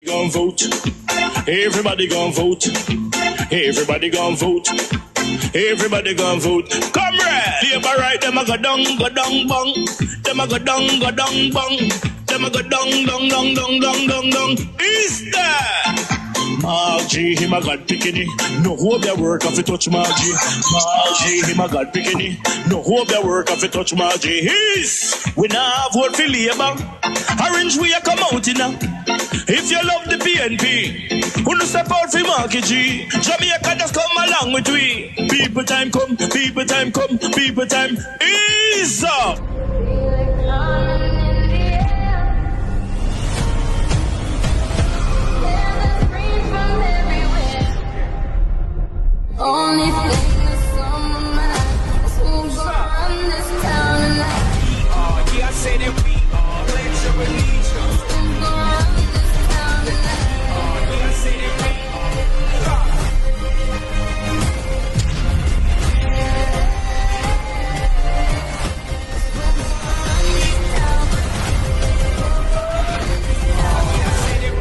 Gon' vote. Everybody gon' vote. Everybody gon' vote. Everybody gon' vote. Comrade! Labor right, them a go down, bang. Them a go down, bang. Them a go down. Is that? Margie, him a God picking. No hope their work if you touch Margie. Margie, him a God picking. No hope their work if you touch Margie. His, we now vote for Labour. Orange we a come out in now. If you love the PNP, who no step out for Marky G. Jamaica just come along with we. People time come, people time come, people time is up. Only thing that's on my mind is who's gonna run this town tonight. Yeah, I say that we are. Pledge your allegiance. Who's gonna run this town tonight? Yeah, I say that we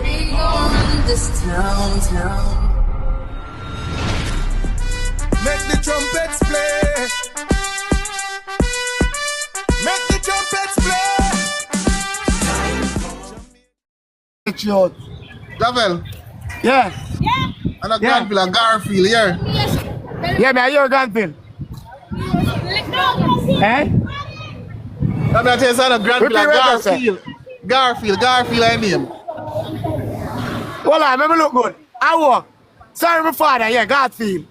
We gonna run this town. Make the trumpets play. Make the trumpets play. Javel. Yeah. And a Granville and Garfield here. Yeah, man, you're Granville. Eh? I'm not telling you, son, Granville and Garfield. Garfield, I name. Hold on, let me look good. I walk. Sorry, my father, yeah, Garfield.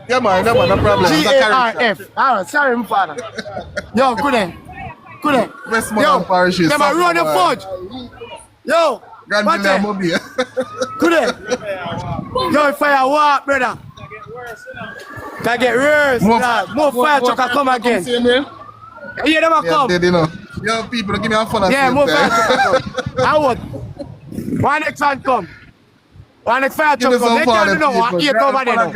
Yeah, man, no problem. G-A-R-F. Alright, sorry, my father. Yo, good day. Westmoreland parishes. Them a run the fudge. Yo, Granville and Mobile. good day. Yo, fire walk, brother. Can get worse. More fire truck can come again. Yeah, them a come. Yeah, they know. Yo, people, give me a fun. Yeah, more fire truck come. I would. One next one come. One next fire truck come. They can't do nothing. Eight over there now.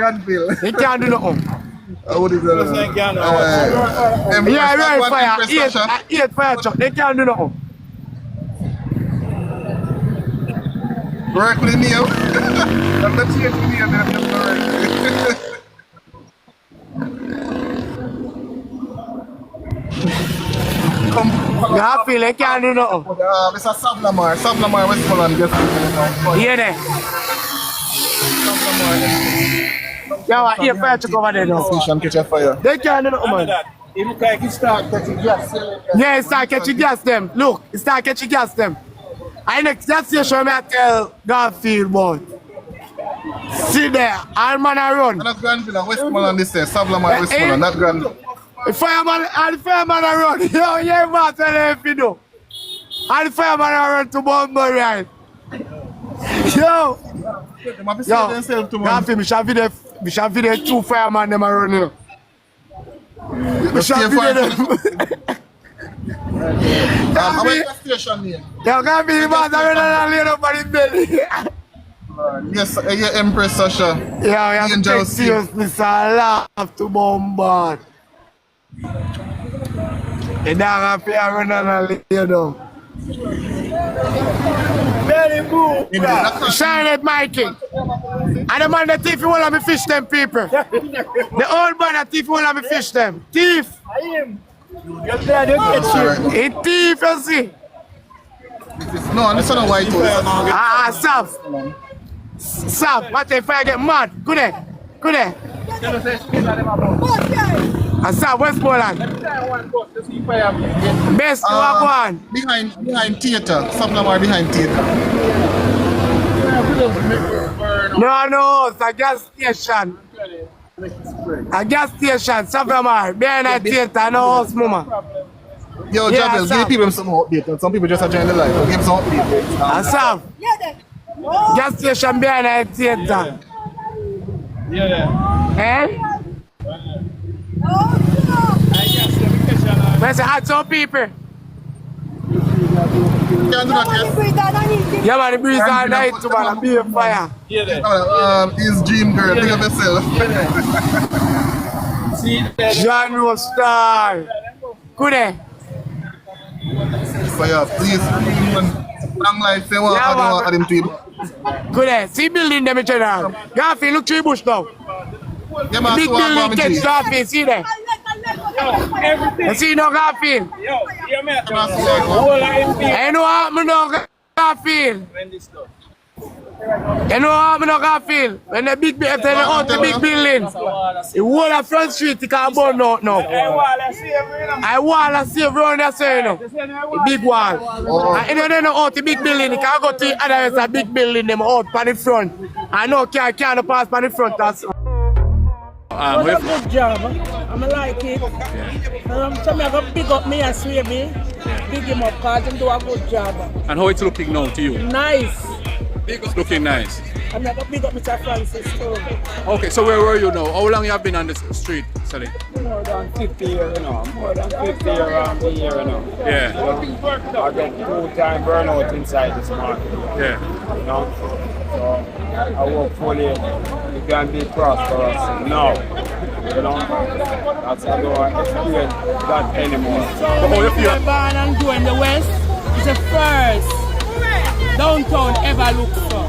They can't do nothing. What is that? Yeah, right fire. Eight fire truck. They can't do nothing. Work with me out. I'm not here with me and I'm just I feel they can't do nothing. Mr. Savlamar, Westmoreland, just Hear there. Yeah, I hear fire truck over there now. catch a fire. They can't do nothing, man. Yeah, it start catching gas them. Look, it start catching gas them. I next that station I tell Garfield about. See there, all man a run. And that's Granville, Westmoreland this day. Savlamar, Westmoreland, not Granville. The fireman a run. Yo, yeah, man, tell them if you do. And the fireman a run to Bunbury, right? Yo, Garfield, we shall video 2 fireman them a run, you know. We shall video them. How about the station name? Yo, Garfield, man, I run and lay up on his belly. Yes, yeah, Empress Sasha. Yeah, we have to take seriously, so I laugh to bombard. And now I'm here run and lay down. Very good. Shine it, Mikey. And the man that thief, you want to me fish them people. The old man that thief, you want to me fish them. Thief. He thief, you see. No, this is not white house. Stop. Stop. What if I get mad? Good day. And stop, Westmoreland. Best to walk one. Behind theatre. Savlamar behind theatre. No, it's a gas station. A gas station, Savlamar. Behind a theatre, no house, mama. Yo, Javel, give people some update. Some people just join the live. Give them some update. And stop. Gas station behind a theatre. Eh? Let's add some people. Yeah, man, the breeze all night to man, be a fire. His dream girl, think of yourself. John Rose Star. Good day. So yeah, please, long life, say what I don't want him to Good day. See building them, General. Garfield, look to the bush now. Yeah, man, Big so building catch Garfield, see there. You see no Garfield? I know what me no Garfield. You know what me no Garfield? When the big if they out the big building, the whole of Front Street they can burn out now. I wall I see everyone there saying no. The big wall. And you know out the big building, you can go to the other side big building them out on the front. I know can't pass on the front. That's It was a good job. I like it. So I got big up me and Swaybe. Big him up because he do a good job. And how it's looking now to you? Nice. It's looking nice. And I got big up Mr. Francis too. Okay, so where were you now? How long you have been on the street selling? More than 50 years, you know. More than 50 years around the year, you know. Yeah. So I get full-time burnout inside this market. Yeah. You know. So I work fully. It can be prosperous now. You know. That's how I don't experience that anymore. So when you were born and grow in the West, it's the first downtown ever look for.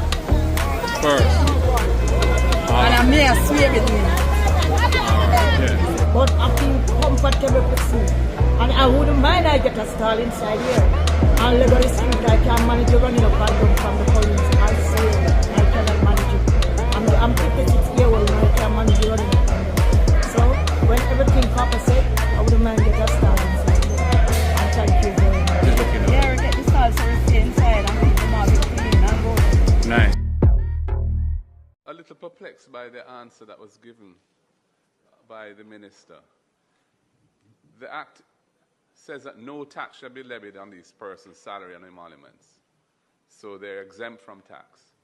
First. And I'm here Swaybe me. Yeah. But I feel comfortable to see. And I wouldn't mind I get a stall inside here. And let go the street, I can manage to run up and down from the police. I say I cannot manage it. I'm 56 years old and I can manage to run up and down. So when everything Papa said, I wouldn't mind get a stall inside here. And thank you very much. Yeah, get the stall so we stay inside and keep the market clean and go. Nice. A little perplexed by the answer that was given by the minister. The Act says that no tax shall be levied on these persons' salary and emoluments. So they're exempt from tax.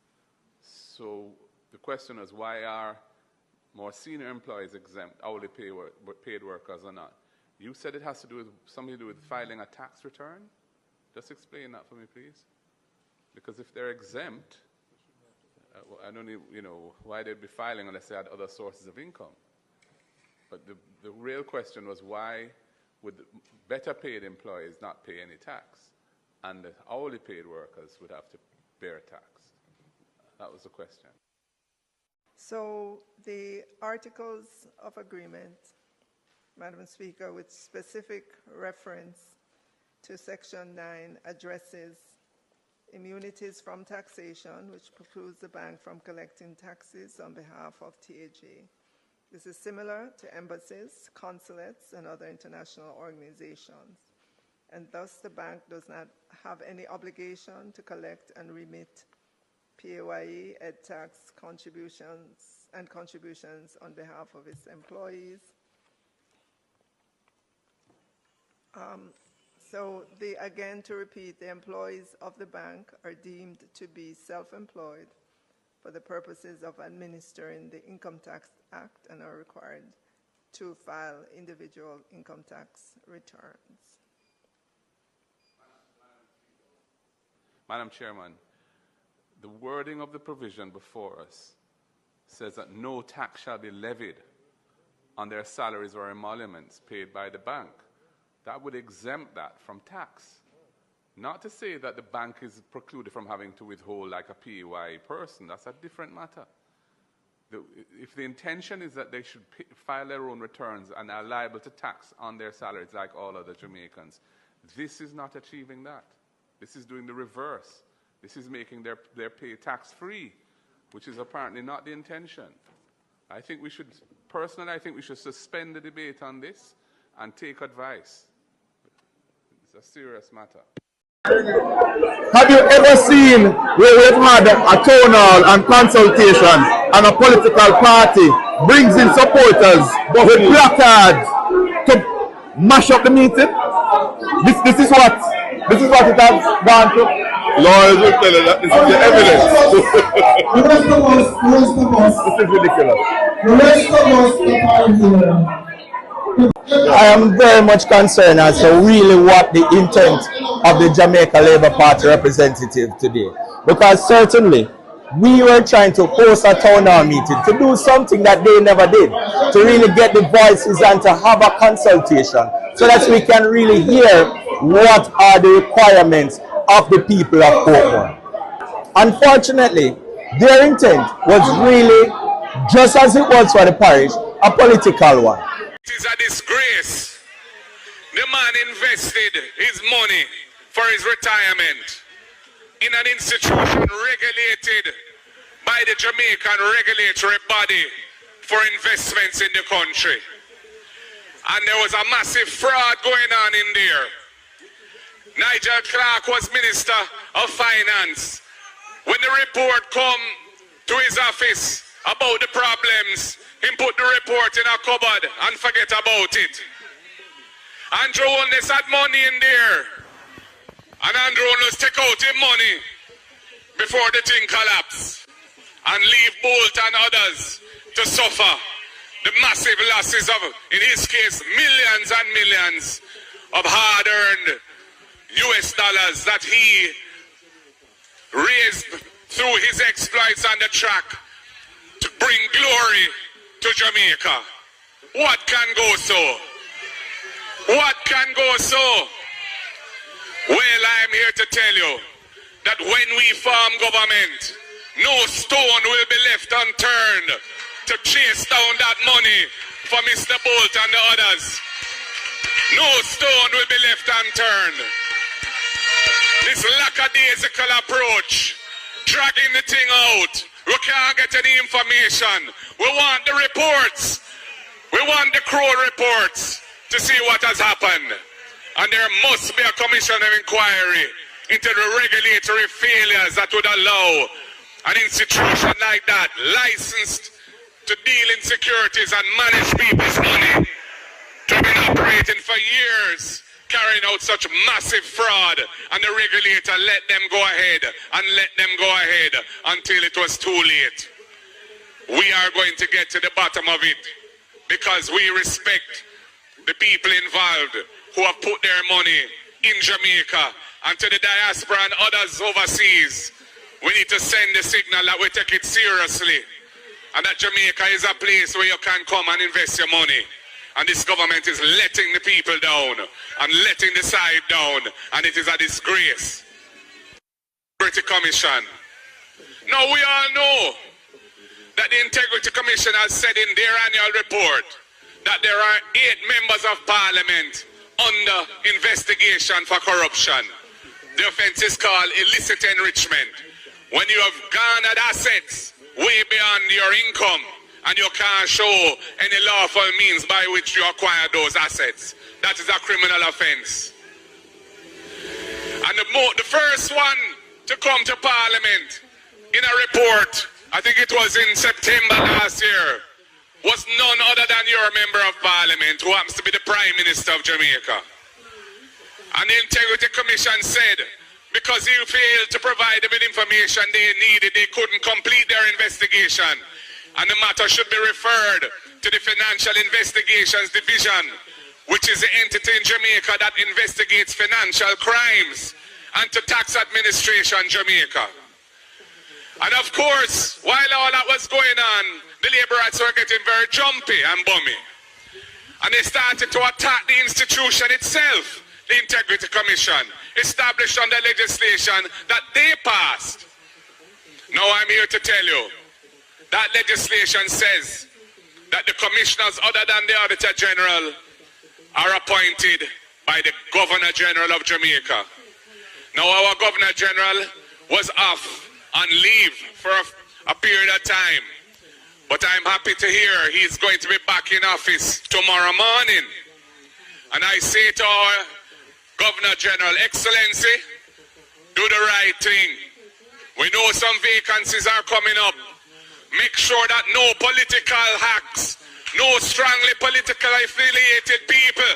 So the question is, why are more senior employees exempt, hourly paid workers or not? You said it has to do with something to do with filing a tax return? Just explain that for me, please. Because if they're exempt, I don't know, why they'd be filing unless they had other sources of income. But the real question was, why would better paid employees not pay any tax, and the hourly paid workers would have to bear tax? That was the question. So the Articles of Agreement, Madam Speaker, with specific reference to Section 9, addresses immunities from taxation, which precludes the bank from collecting taxes on behalf of TAG. This is similar to embassies, consulates, and other international organizations, and thus the bank does not have any obligation to collect and remit PAYE, EdTax contributions on behalf of its employees. So again, to repeat, the employees of the bank are deemed to be self-employed for the purposes of administering the Income Tax Act and are required to file individual income tax returns. Madam Chairman, the wording of the provision before us says that no tax shall be levied on their salaries or emoluments paid by the bank. That would exempt that from tax. Not to say that the bank is precluded from having to withhold like a PAYE person. That's a different matter. If the intention is that they should file their own returns and are liable to tax on their salaries like all other Jamaicans, this is not achieving that. This is doing the reverse. This is making their pay tax-free, which is apparently not the intention. I think we should suspend the debate on this and take advice. It's a serious matter. Have you ever seen where we've had a town hall and consultation and a political party brings in supporters with placards to mash up the meeting? This is what it has gone to. Lawyers will tell you that this is the evidence. The rest of us. This is ridiculous. The rest of us I am very much concerned as to really what the intent of the Jamaica Labour Party representative today. Because certainly we were trying to host a town hall meeting to do something that they never did, to really get the voices and to have a consultation so that we can really hear what are the requirements of the people of Portmore. Unfortunately, their intent was really, just as it was for the parish, a political one. It is a disgrace. The man invested his money for his retirement in an institution regulated by the Jamaican regulatory body for investments in the country. And there was a massive fraud going on in there. Nigel Clark was Minister of Finance. When the report come to his office about the problems, he put the report in a cupboard and forget about it. Andrew Holness had money in there. And Andrew Holness take out his money before the thing collapsed and leave Bolt and others to suffer the massive losses of, in his case, millions and millions of hard-earned US dollars that he raised through his exploits on the track to bring glory to Jamaica. What can go so? What can go so? Well, I'm here to tell you that when we form government, no stone will be left unturned to chase down that money for Mr. Bolt and the others. No stone will be left unturned. This lackadaisical approach, dragging the thing out, we can't get any information. We want the reports. We want the Crow reports to see what has happened. And there must be a commission of inquiry into the regulatory failures that would allow an institution like that, licensed to deal in securities and manage people's money, to have been operating for years, carrying out such massive fraud, and the regulator let them go ahead and let them go ahead until it was too late. We are going to get to the bottom of it because we respect the people involved who have put their money in Jamaica, and to the diaspora and others overseas. We need to send the signal that we take it seriously and that Jamaica is a place where you can come and invest your money. And this government is letting the people down and letting the side down, and it is a disgrace. Integrity Commission. Now we all know that the Integrity Commission has said in their annual report that there are 8 members of Parliament under investigation for corruption. The offense is called illicit enrichment. When you have garnered assets way beyond your income and you can't show any lawful means by which you acquire those assets, that is a criminal offense. And the first one to come to Parliament in a report, I think it was in September last year, was none other than your member of Parliament, who happens to be the Prime Minister of Jamaica. And the Integrity Commission said, because he failed to provide them with information they needed, they couldn't complete their investigation. And the matter should be referred to the Financial Investigations Division, which is the entity in Jamaica that investigates financial crimes, and to Tax Administration Jamaica. And of course, while all that was going on, the Labourites were getting very jumpy and bummy. And they started to attack the institution itself, the Integrity Commission, established under legislation that they passed. Now I'm here to tell you, that legislation says that the commissioners other than the Auditor General are appointed by the Governor General of Jamaica. Now our Governor General was off on leave for a period of time, but I'm happy to hear he's going to be back in office tomorrow morning. And I say to our Governor General, Excellency, do the right thing. We know some vacancies are coming up. Make sure that no political hacks, no strongly politically affiliated people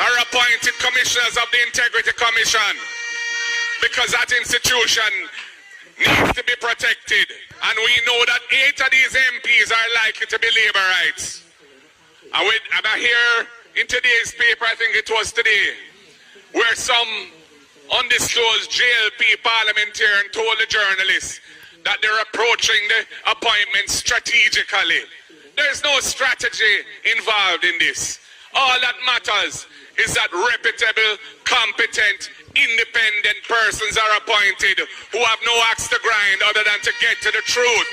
are appointed commissioners of the Integrity Commission, because that institution needs to be protected. And we know that 8 of these MPs are likely to be Labourites. And I hear in today's paper, I think it was today, where some undisclosed JLP parliamentarian told the journalists that they're approaching the appointment strategically. There's no strategy involved in this. All that matters is that reputable, competent, independent persons are appointed who have no axe to grind other than to get to the truth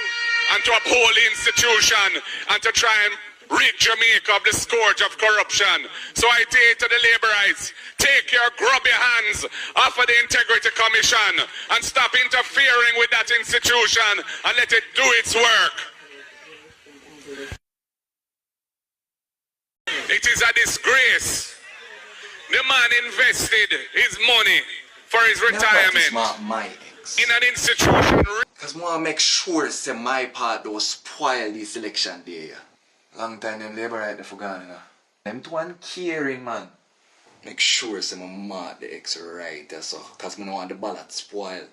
and to uphold the institution and to try and rid Jamaica of the scourge of corruption. So I say to the Labourites, take your grubby hands off of the Integrity Commission and stop interfering with that institution and let it do its work. It is a disgrace. The man invested his money for his retirement in an institution. Because I want to make sure say my part don't spoil this election day. Long time them Labour right there for gone, you know. Them to one caring man. Make sure say my mark the X right there so. Because I don't want the ballot spoil.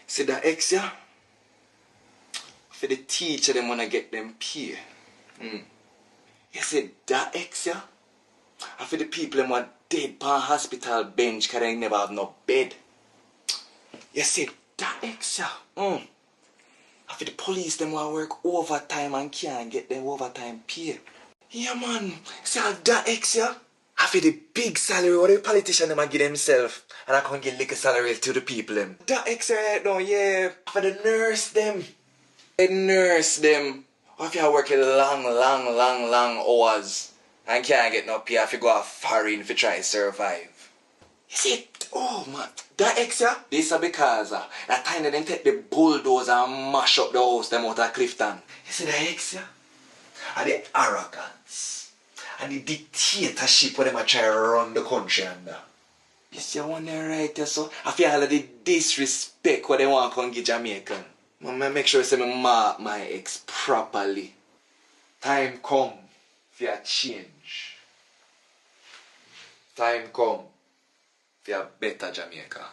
See that X yeah? For the teacher them wanna get them pay. You see that X yeah? And for the people them want dead pan hospital bench because they never have no bed. You see that X yeah? And for the police them want work overtime and can't get them overtime pay. Yeah man, see that X yeah? And for the big salary what the politician them give themselves and I can't get little salary to the people them. That X right now, yeah. For the nurse them. The nurse them. What if you work long hours and can't get no pay if you go a foreign to try to survive? You see, oh man, that X yeah? This is because that time they take the bulldozer and mash up the house them out of Clifton. You see that X yeah? And the arrogance and the dictatorship where they try to run the country under. You see one there right there so? I feel all of the disrespect what they want to come give Jamaican. I make sure I say me mark my ex properly. Time come for a change. Time come for a better Jamaica.